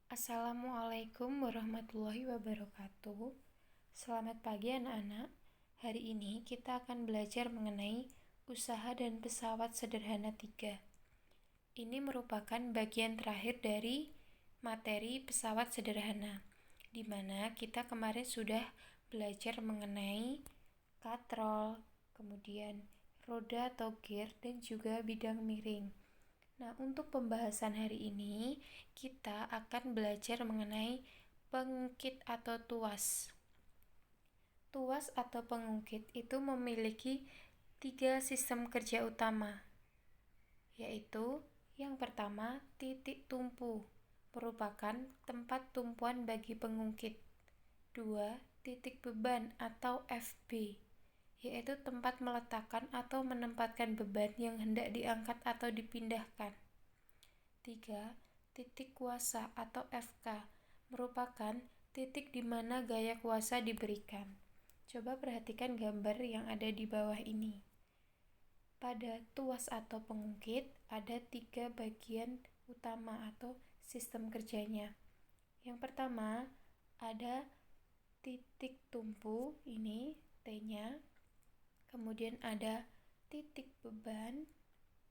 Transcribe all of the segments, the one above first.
Assalamualaikum warahmatullahi wabarakatuh. Selamat pagi anak-anak. Hari ini kita akan belajar mengenai usaha dan pesawat sederhana 3. Ini merupakan bagian terakhir dari materi pesawat sederhana, di mana kita kemarin sudah belajar mengenai katrol, kemudian roda atau gear, dan juga bidang miring. Nah, untuk pembahasan hari ini, kita akan belajar mengenai pengungkit atau tuas. Tuas atau pengungkit itu memiliki 3 sistem kerja utama, yaitu yang pertama, titik tumpu, merupakan tempat tumpuan bagi pengungkit. 2. Titik beban atau FB, yaitu tempat meletakkan atau menempatkan beban yang hendak diangkat atau dipindahkan. 3. Titik kuasa atau FK, merupakan titik di mana gaya kuasa diberikan. Coba perhatikan gambar yang ada di bawah ini. Pada tuas atau pengungkit ada 3 bagian utama atau sistem kerjanya. Yang pertama ada titik tumpu, ini T-nya. Kemudian ada titik beban,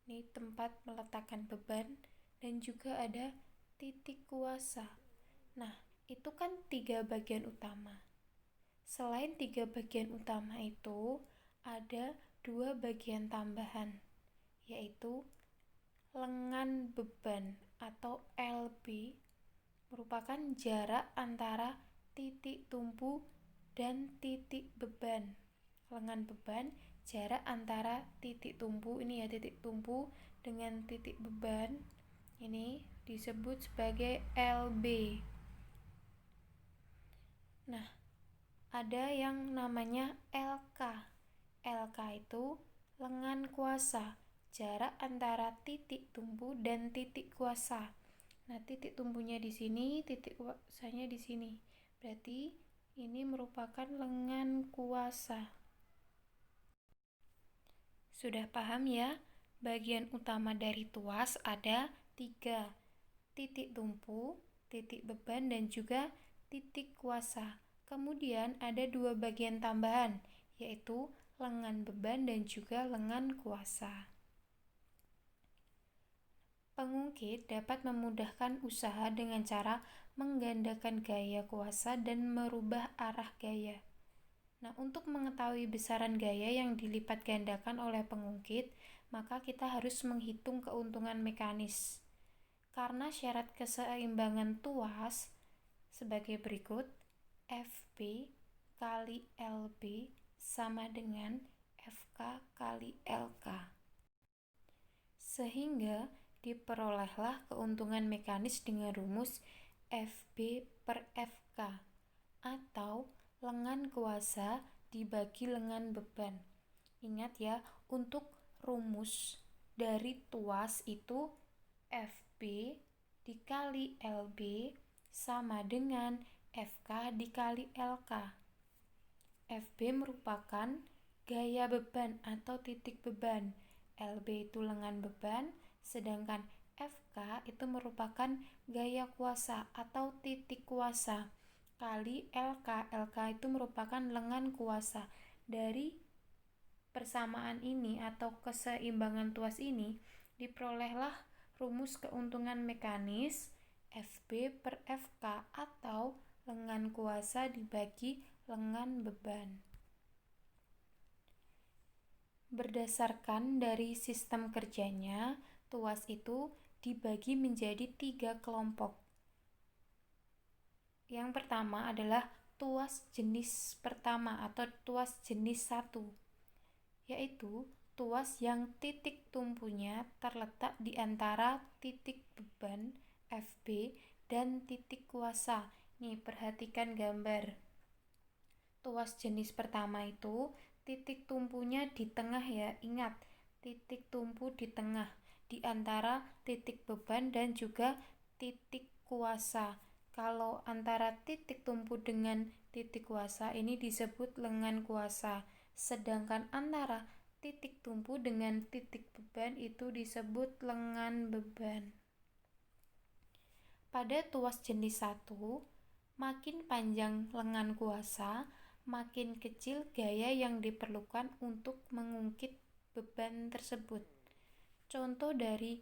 ini tempat meletakkan beban, dan juga ada titik kuasa. Nah, itu kan 3 bagian utama. Selain 3 bagian utama itu, ada 2 bagian tambahan, yaitu lengan beban atau LB, merupakan jarak antara titik tumpu dan titik beban. Lengan beban, jarak antara titik tumpu, ini ya titik tumpu dengan titik beban, ini disebut sebagai LB. Nah, ada yang namanya LK. LK itu lengan kuasa, jarak antara titik tumpu dan titik kuasa. Nah, titik tumpunya di sini, titik kuasanya di sini. Berarti ini merupakan lengan kuasa. Sudah paham ya? Bagian utama dari tuas ada 3. Titik tumpu, titik beban, dan juga titik kuasa. Kemudian ada 2 bagian tambahan, yaitu lengan beban dan juga lengan kuasa. Pengungkit dapat memudahkan usaha dengan cara menggandakan gaya kuasa dan merubah arah gaya. Nah, untuk mengetahui besaran gaya yang dilipat gandakan oleh pengungkit, maka kita harus menghitung keuntungan mekanis. Karena syarat keseimbangan tuas sebagai berikut, FB kali LB sama dengan FK kali LK. Sehingga diperolehlah keuntungan mekanis dengan rumus FB per FK, atau lengan kuasa dibagi lengan beban. Ingat ya, untuk rumus dari tuas itu FB dikali LB sama dengan FK dikali LK. FB merupakan gaya beban atau titik beban, LB itu lengan beban, sedangkan FK itu merupakan gaya kuasa atau titik kuasa, kali LK. LK itu merupakan lengan kuasa. Dari persamaan ini atau keseimbangan tuas ini, diperolehlah rumus keuntungan mekanis FB per FK atau lengan kuasa dibagi lengan beban. Berdasarkan dari sistem kerjanya, tuas itu dibagi menjadi 3 kelompok. Yang pertama adalah tuas jenis pertama atau tuas jenis 1, yaitu tuas yang titik tumpunya terletak di antara titik beban FB dan titik kuasa. Nih, perhatikan gambar. Tuas jenis pertama itu titik tumpunya di tengah ya. Ingat, titik tumpu di tengah di antara titik beban dan juga titik kuasa. Kalau antara titik tumpu dengan titik kuasa ini disebut lengan kuasa. Sedangkan antara titik tumpu dengan titik beban itu disebut lengan beban. Pada tuas jenis 1, makin panjang lengan kuasa, makin kecil gaya yang diperlukan untuk mengungkit beban tersebut. Contoh dari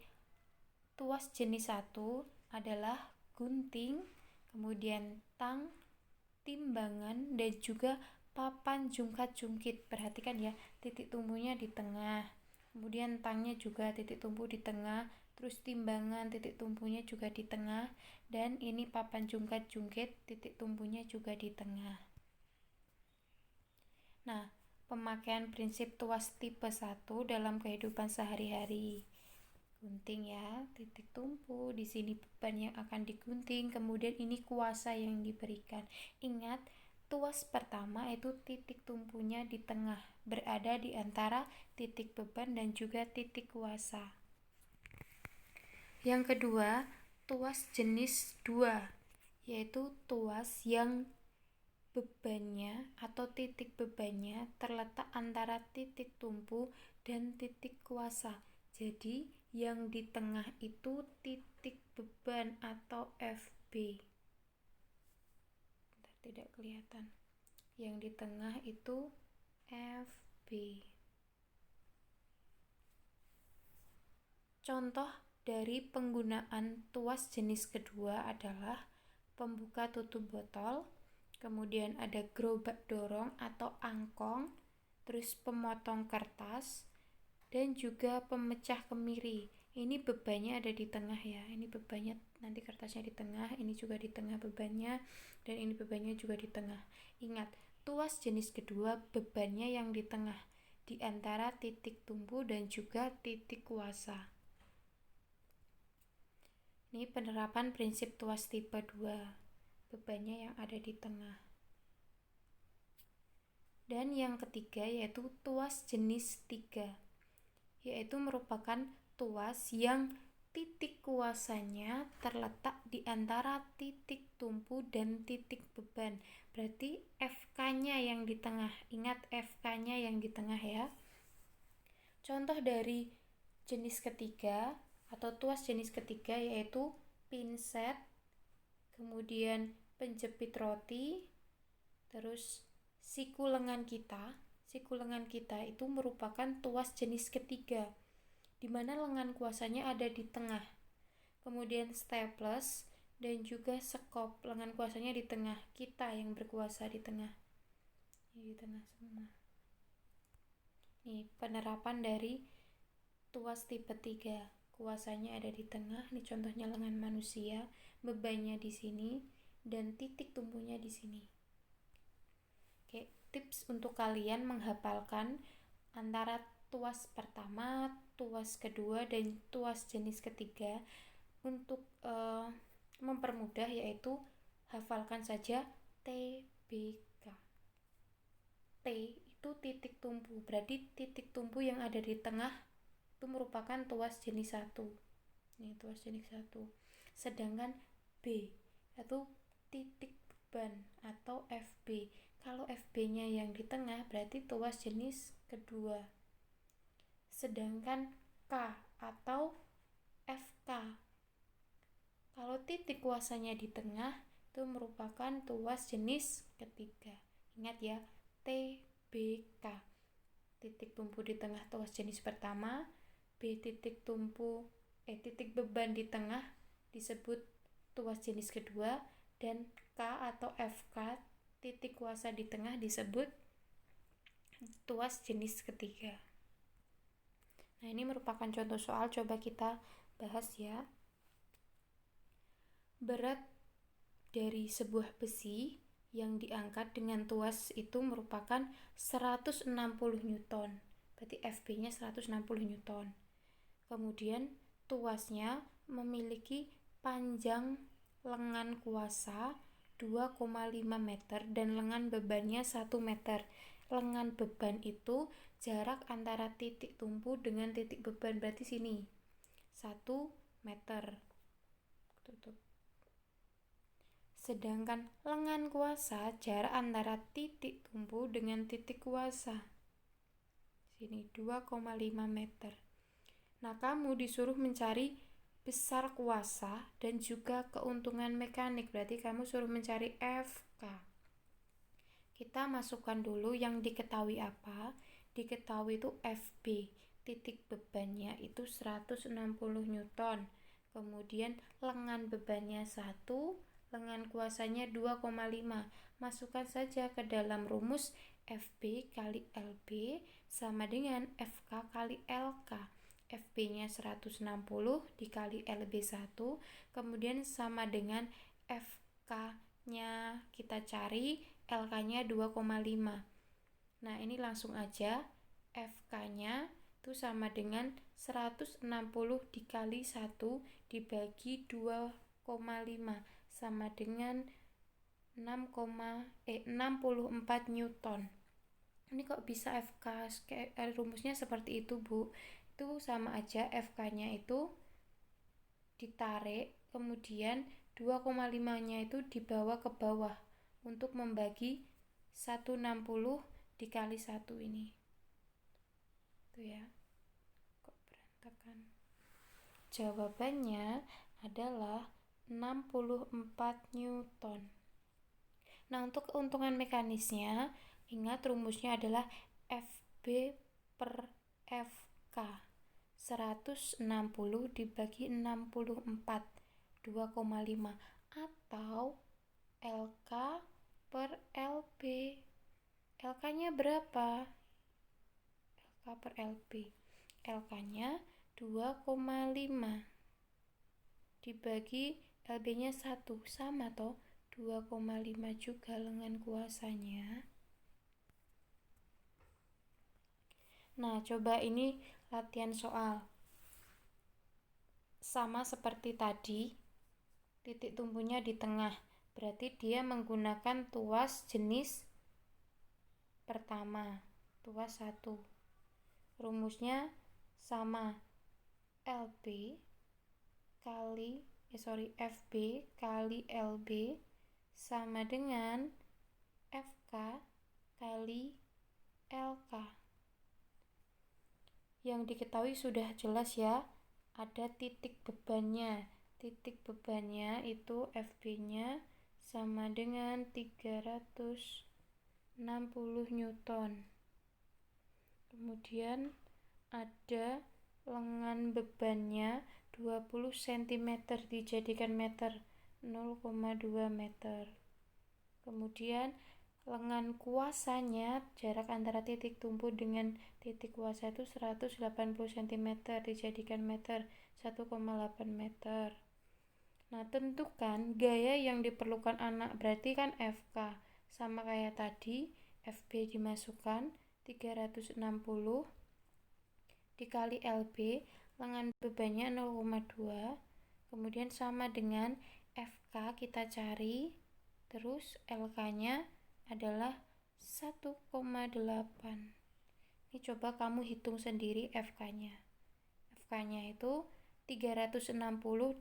tuas jenis 1 adalah gunting, kemudian tang, timbangan, dan juga papan jungkat-jungkit. Perhatikan ya, titik tumbuhnya di tengah, kemudian tangnya juga titik tumbuh di tengah, terus timbangan titik tumbuhnya juga di tengah, dan ini papan jungkat-jungkit titik tumbuhnya juga di tengah. Nah, pemakaian prinsip tuas tipe 1 dalam kehidupan sehari-hari. Gunting ya, titik tumpu, di sini beban yang akan digunting, kemudian ini kuasa yang diberikan. Ingat, tuas pertama itu titik tumpunya di tengah, berada di antara titik beban dan juga titik kuasa. Yang kedua, tuas jenis 2, yaitu tuas yang bebannya atau titik bebannya terletak antara titik tumpu dan titik kuasa. Jadi yang di tengah itu titik beban atau FB. Bentar, tidak kelihatan. Yang di tengah itu FB. Contoh dari penggunaan tuas jenis kedua adalah pembuka tutup botol, kemudian ada gerobak dorong atau angkong, terus pemotong kertas, dan juga pemecah kemiri. Ini bebannya ada di tengah ya, ini bebannya nanti kertasnya di tengah, ini juga di tengah bebannya, dan ini bebannya juga di tengah. Ingat, tuas jenis kedua bebannya yang di tengah, di antara titik tumpu dan juga titik kuasa. Ini penerapan prinsip tuas tipe 2, bebannya yang ada di tengah. Dan yang ketiga yaitu tuas jenis 3, yaitu merupakan tuas yang titik kuasanya terletak di antara titik tumpu dan titik beban. Berarti FK-nya yang di tengah. Ingat, FK-nya yang di tengah ya. Contoh dari jenis ketiga atau tuas jenis ketiga yaitu pinset, kemudian penjepit roti, terus siku lengan kita. Siku lengan kita itu merupakan tuas jenis ketiga, di mana lengan kuasanya ada di tengah. Kemudian staples dan juga sekop, lengan kuasanya di tengah. Kita yang berkuasa di tengah. Ini di tengah semua. Ini penerapan dari tuas tipe 3. Kuasanya ada di tengah. Ini contohnya lengan manusia, bebannya di sini dan titik tumpunya di sini. Oke, tips untuk kalian menghafalkan antara tuas pertama, tuas kedua, dan tuas jenis ketiga untuk mempermudah, yaitu hafalkan saja TBK. T itu titik tumpu, berarti titik tumpu yang ada di tengah itu merupakan tuas jenis 1. Ini tuas jenis 1. Sedangkan B itu titik beban atau FB. Kalau FB-nya yang di tengah berarti tuas jenis kedua. Sedangkan K atau FK, kalau titik kuasanya di tengah itu merupakan tuas jenis ketiga. Ingat ya, TBK. Titik tumpu di tengah tuas jenis pertama, B titik beban di tengah disebut tuas jenis kedua, dan K atau FK titik kuasa di tengah disebut tuas jenis ketiga. Nah, ini merupakan contoh soal, coba kita bahas ya. Berat dari sebuah besi yang diangkat dengan tuas itu merupakan 160 Newton. Berarti FB-nya 160 Newton. Kemudian tuasnya memiliki panjang lengan kuasa 2,5 meter dan lengan bebannya 1 meter. Lengan beban itu jarak antara titik tumpu dengan titik beban, berarti sini 1 meter. Tutup. Sedangkan lengan kuasa jarak antara titik tumpu dengan titik kuasa sini 2,5 meter. Nah, kamu disuruh mencari besar kuasa, dan juga keuntungan mekanik. Berarti kamu suruh mencari FK. Kita masukkan dulu yang diketahui apa. Diketahui itu FB, titik bebannya itu 160 Newton. Kemudian lengan bebannya 1, lengan kuasanya 2,5. Masukkan saja ke dalam rumus FB kali LB sama dengan FK kali LK. FB-nya 160 dikali LB 1, kemudian sama dengan FK-nya kita cari, LK-nya 2,5. Nah, ini langsung aja. FK-nya itu sama dengan 160 dikali 1 dibagi 2,5 sama dengan 64 Newton. Ini kok bisa FK? Rumusnya seperti itu, Bu. Itu sama aja, FK-nya itu ditarik, kemudian 2,5-nya itu dibawa ke bawah untuk membagi 160 dikali 1 ini. Tuh ya. Kok berantakan. Jawabannya adalah 64 Newton. Nah, untuk keuntungan mekanisnya, ingat rumusnya adalah FB per FK. 160 dibagi 64, 2,5, atau LK per LB. LK-nya berapa? LK per LB. LK-nya 2,5 dibagi LB-nya 1, sama toh, 2,5 juga lengan kuasanya. Nah, coba ini latihan soal. Sama seperti tadi, titik tumpunya di tengah. Berarti dia menggunakan tuas jenis pertama, tuas 1. Rumusnya sama, FB kali LB sama dengan FK kali LK. Yang diketahui sudah jelas ya, ada titik bebannya. Titik bebannya itu FB-nya sama dengan 360 Newton. Kemudian ada lengan bebannya 20 cm dijadikan meter, 0,2 meter. Kemudian lengan kuasanya, jarak antara titik tumpu dengan titik kuasa itu 180 cm dijadikan meter, 1,8 meter. Nah, tentukan gaya yang diperlukan anak, berarti kan FK. Sama kayak tadi, FB dimasukkan 360 dikali LB, lengan bebannya 0,2, kemudian sama dengan FK kita cari, terus LK-nya adalah 1,8. Ini coba kamu hitung sendiri FK-nya. FK-nya itu 360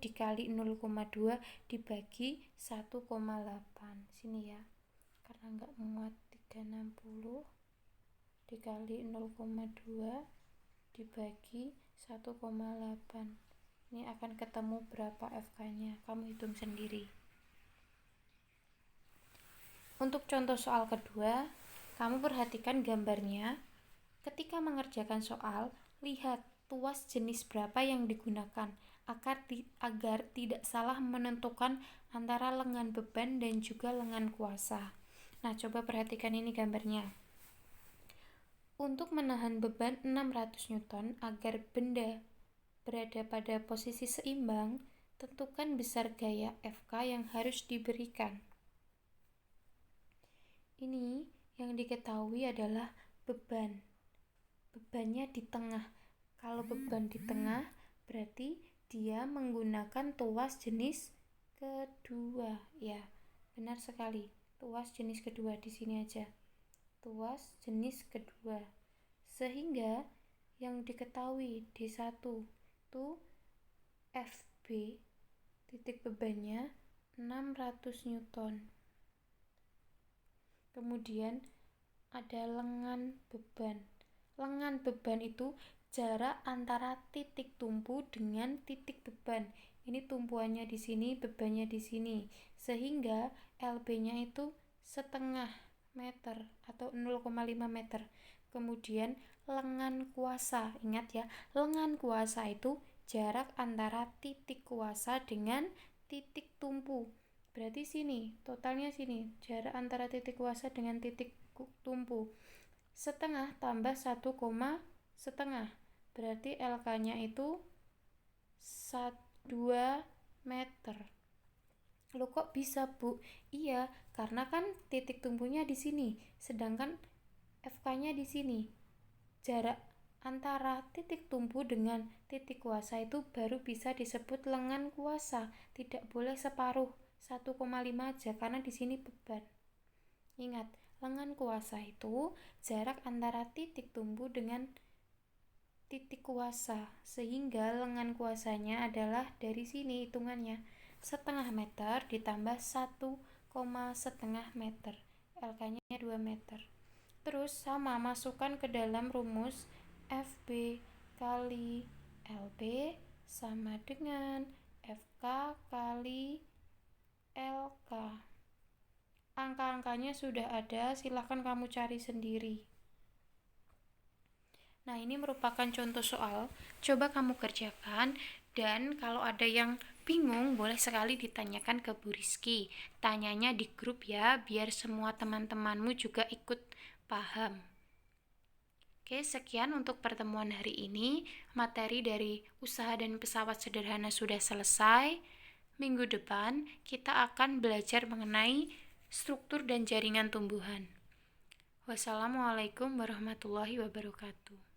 dikali 0,2 dibagi 1,8. Sini ya, karena nggak muat. 360 dikali 0,2 dibagi 1,8. Ini akan ketemu berapa FK-nya. Kamu hitung sendiri. Untuk contoh soal kedua, kamu perhatikan gambarnya. Ketika mengerjakan soal, lihat tuas jenis berapa yang digunakan agar tidak salah menentukan antara lengan beban dan juga lengan kuasa. Nah, coba perhatikan ini gambarnya. Untuk menahan beban 600 Newton agar benda berada pada posisi seimbang, tentukan besar gaya FK yang harus diberikan. Ini yang diketahui adalah beban. Bebannya di tengah. Kalau beban di tengah, berarti dia menggunakan tuas jenis kedua. Ya, benar sekali. Tuas jenis kedua di sini aja. Tuas jenis kedua. Sehingga yang diketahui D1 itu FB, titik bebannya 600 Newton. Kemudian ada lengan beban. Lengan beban itu jarak antara titik tumpu dengan titik beban. Ini tumpuannya di sini, bebannya di sini. Sehingga LB-nya itu setengah meter atau 0,5 meter. Kemudian lengan kuasa, ingat ya, lengan kuasa itu jarak antara titik kuasa dengan titik tumpu. Berarti sini, totalnya sini, jarak antara titik kuasa dengan titik tumpu. Setengah tambah 1, setengah. Berarti LK-nya itu 2 meter. Loh kok bisa, Bu? Iya, karena kan titik tumpunya di sini, sedangkan FK-nya di sini. Jarak antara titik tumpu dengan titik kuasa itu baru bisa disebut lengan kuasa. Tidak boleh separuh, 1,5 aja karena di sini beban. Ingat, lengan kuasa itu jarak antara titik tumpu dengan titik kuasa, sehingga lengan kuasanya adalah dari sini hitungannya setengah meter ditambah 1, setengah meter, LK-nya 2 meter. Terus sama, masukkan ke dalam rumus FB kali LB sama dengan FK kali LK. Angka-angkanya sudah ada, silahkan kamu cari sendiri. Nah, ini merupakan contoh soal, coba kamu kerjakan, dan kalau ada yang bingung boleh sekali ditanyakan ke Bu Rizky. Tanyanya di grup ya, biar semua teman-temanmu juga ikut paham. Oke, sekian untuk pertemuan hari ini. Materi dari usaha dan pesawat sederhana sudah selesai. Minggu depan kita akan belajar mengenai struktur dan jaringan tumbuhan. Wassalamualaikum warahmatullahi wabarakatuh.